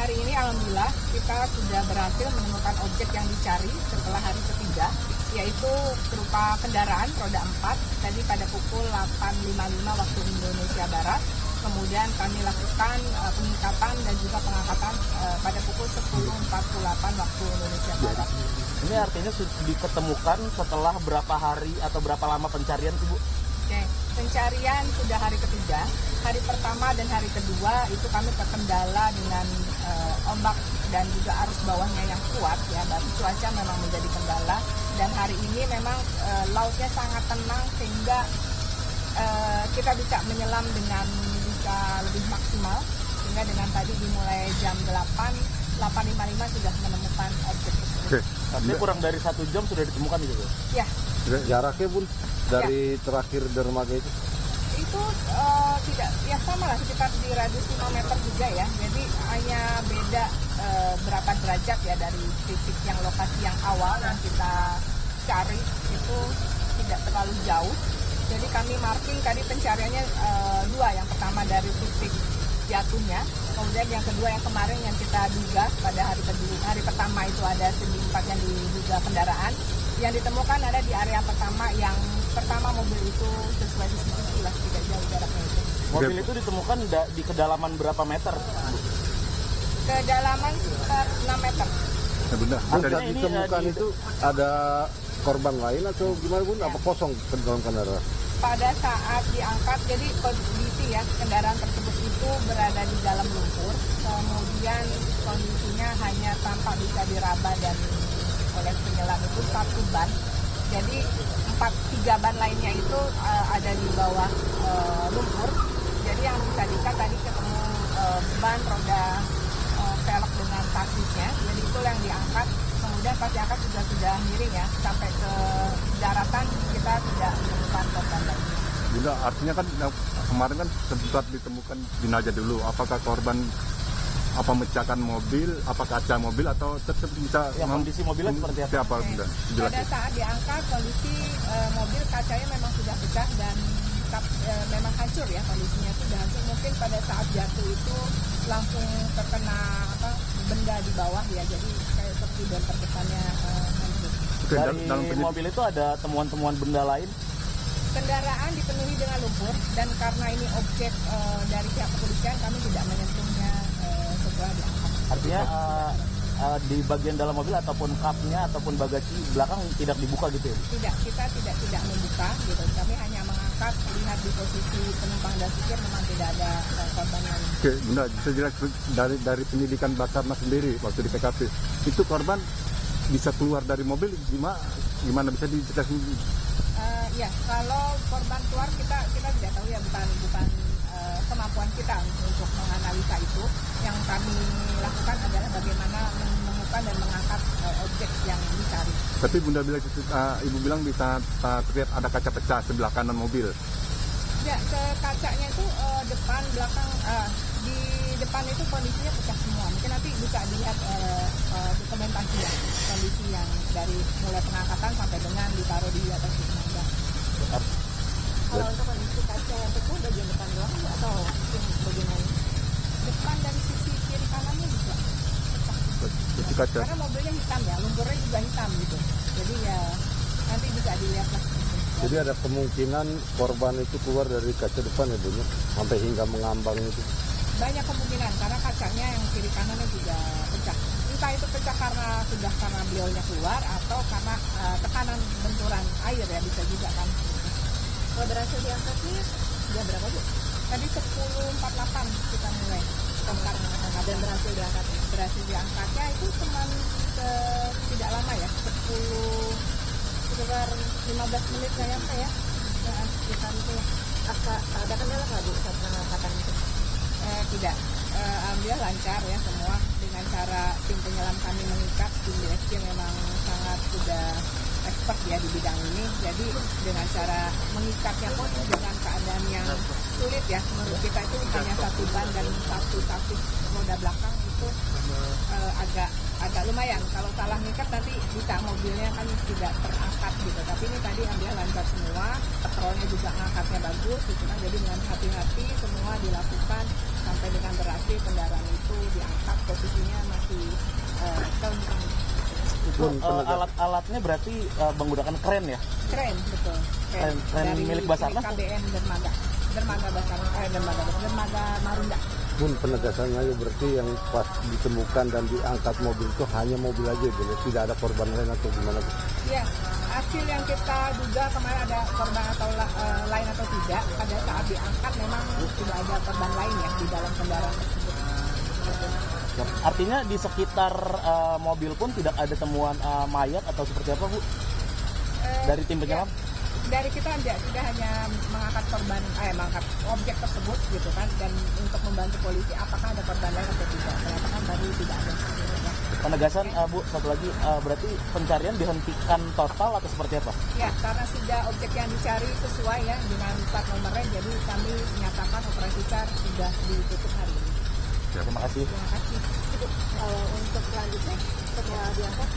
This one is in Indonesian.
hari ini alhamdulillah kita sudah berhasil menemukan objek yang dicari setelah hari ketiga, yaitu berupa kendaraan roda 4 tadi pada pukul 8.55 waktu Indonesia Barat. Kemudian kami lakukan pengikapan dan juga pengangkatan pada pukul 10.48 waktu Indonesia Barat. Ini artinya sudah diketemukan setelah berapa hari atau berapa lama pencarian, Bu? Oke, pencarian sudah hari ketiga. Hari pertama dan hari kedua itu kami terkendala dengan ombak dan juga arus bawahnya yang kuat ya. Berarti cuaca memang menjadi kendala. Dan hari ini memang lautnya sangat tenang sehingga kita bisa menyelam dengan bisa lebih maksimal. Sehingga dengan tadi dimulai jam 8.55 sudah menemukan objek tersebut. Artinya kurang dari 1 jam sudah ditemukan gitu, Bu? Ya. Jaraknya pun dari terakhir dermaga itu? Itu tidak, ya sama lah, sekitar di radius 5 meter juga ya. Jadi hanya beda berapa derajat ya dari titik yang lokasi yang awal yang kita cari itu tidak terlalu jauh. Jadi kami marking tadi pencariannya 2, yang pertama dari titik jatuhnya, kemudian yang kedua yang kemarin yang kita duga pada hari pertama itu ada segi 4 yang diduga kendaraan. Yang ditemukan ada di area pertama, yang pertama mobil itu sesuai CCTV lah, tidak jauh jaraknya itu. Mobil itu ditemukan di kedalaman berapa meter? Kedalaman sekitar 6 meter. Ya benar. Saat ditemukan itu ada korban lain atau gimana, Bun? Apa kosong ke dalam kendaraan? Pada saat diangkat, jadi kondisi ya kendaraan tersebut itu berada di dalam lumpur, kemudian kondisinya hanya tampak bisa diraba dan oleh penyelam itu 1 ban. Jadi 3 ban lainnya itu ada di bawah lumpur. Jadi yang bisa diikat tadi ketemu ban roda velg dengan tasisnya. Jadi itu yang diangkat. Kemudian pas diangkat juga sudah miring ya, sampai ke daratan kita tidak menemukan korban lagi. Bunda, artinya kan kemarin kan sempat ditemukan jenazah dulu. Apakah korban mecahkan mobil, apa kaca mobil, atau tetap bisa kondisi mobilnya seperti apa? Bunda? Pada saat diangkat kondisi mobil kacanya memang sudah pecah dan memang hancur ya, kondisinya sudah hancur. Mungkin pada saat jatuh itu langsung terkena benda di bawah ya, jadi kayak seperti bumper depannya hancur. Dari mobil itu ada temuan-temuan benda lain? Kendaraan dipenuhi dengan lumpur dan karena ini objek dari pihak kepolisian, kami tidak menyentuhnya setelah diangkat. Artinya di bagian dalam mobil ataupun kapnya ataupun bagasi belakang tidak dibuka gitu ya? Tidak, kita tidak membuka gitu. Kami hanya mengangkat, lihat di posisi penumpang dan supir memang tidak ada korban lain. Oke, Bunda, bisa jelaskan dari penyidikan Basarnas sendiri waktu di TKP, itu korban bisa keluar dari mobil gimana bisa dijelaskan? Ya, kalau korban keluar kita tidak tahu ya, bukan kemampuan kita untuk menganalisa itu. Yang kami lakukan adalah bagaimana menemukan dan mengangkat objek yang dicari. Tapi Bunda bilang, Ibu bilang bisa terlihat ada kaca pecah sebelah kanan mobil. Ya, kacanya itu depan, belakang, di depan itu kondisinya pecah semua. Mungkin nanti bisa dilihat dokumentasi ya, kondisi yang dari mulai pengangkatan sampai dengan ditaruh di atas dermaga. Kalau untuk kondisi kaca yang pecah bagian depan doang atau bagian lain? Depan dan sisi kiri kanannya juga pecah. Kaca. Karena mobilnya hitam ya, lumpurnya juga hitam gitu. Jadi ya nanti bisa dilihat lah. Jadi ada kemungkinan korban itu keluar dari kaca depan ya, Bun, sampai hingga mengambang itu? Banyak kemungkinan karena kacanya yang kiri kanannya juga pecah. Entah itu pecah karena beliaunya keluar atau karena tekanan benturan air ya, bisa juga kan. Kalau berhasil diangkat sih dia berapa, Bu? Tadi 10.48 kita mulai tongkat dan berhasil diangkat. Berhasil diangkatnya itu cuma tidak lama ya, sekitar 15 menit nggak nyampe ya, sekitar itu ya. Ada kendala nggak, Bu, saat pengangkatan itu? Tidak, alhamdulillah lancar ya semua. Dengan cara tim penyelam kami mengikat, tim DSG memang sangat sudah expert ya di bidang ini. Jadi dengan cara mengikatnya pun dengan keadaan yang sulit ya, menurut kita itu hanya 1 ban dan 1 sasis roda belakang itu agak lumayan. Kalau salah ngikat nanti bisa mobilnya kan tidak terangkat gitu. Tapi ini tadi alhamdulillah lancar semua, patrolnya juga ngangkatnya bagus gitu kan. Jadi dengan hati-hati semua dilakukan sampai dengan berhasil kendaraan itu diangkat, posisi Itu alat-alatnya berarti menggunakan kren ya? Keren, betul. Kren Dari milik Basarnas? KBN Dermaga Basarnas, Dermaga Marunda. Bun, penegasannya ya berarti yang pas ditemukan dan diangkat mobil itu hanya mobil aja, Bu. Tidak ada korban lain atau gimana, Bu? Iya, hasil yang kita duga kemarin ada korban atau lain atau tidak, pada saat diangkat memang tidak ada korban lain ya di dalam kendaraan tersebut. Artinya di sekitar mobil pun tidak ada temuan mayat atau seperti apa, Bu? Dari tim penyelam? Dari kita tidak hanya mengangkat mengangkat objek tersebut gitu kan, dan untuk membantu polisi apakah ada korban lain atau tidak. Ternyata kan baru tidak ada. Penegasan, Bu, satu lagi, berarti pencarian dihentikan total atau seperti apa? Ya, karena sudah objek yang dicari sesuai ya dengan plat nomornya, jadi kami menyatakan operasi SAR sudah ditutup hari ini. Terima kasih. Terima kasih. Untuk selanjutnya setelah diangkat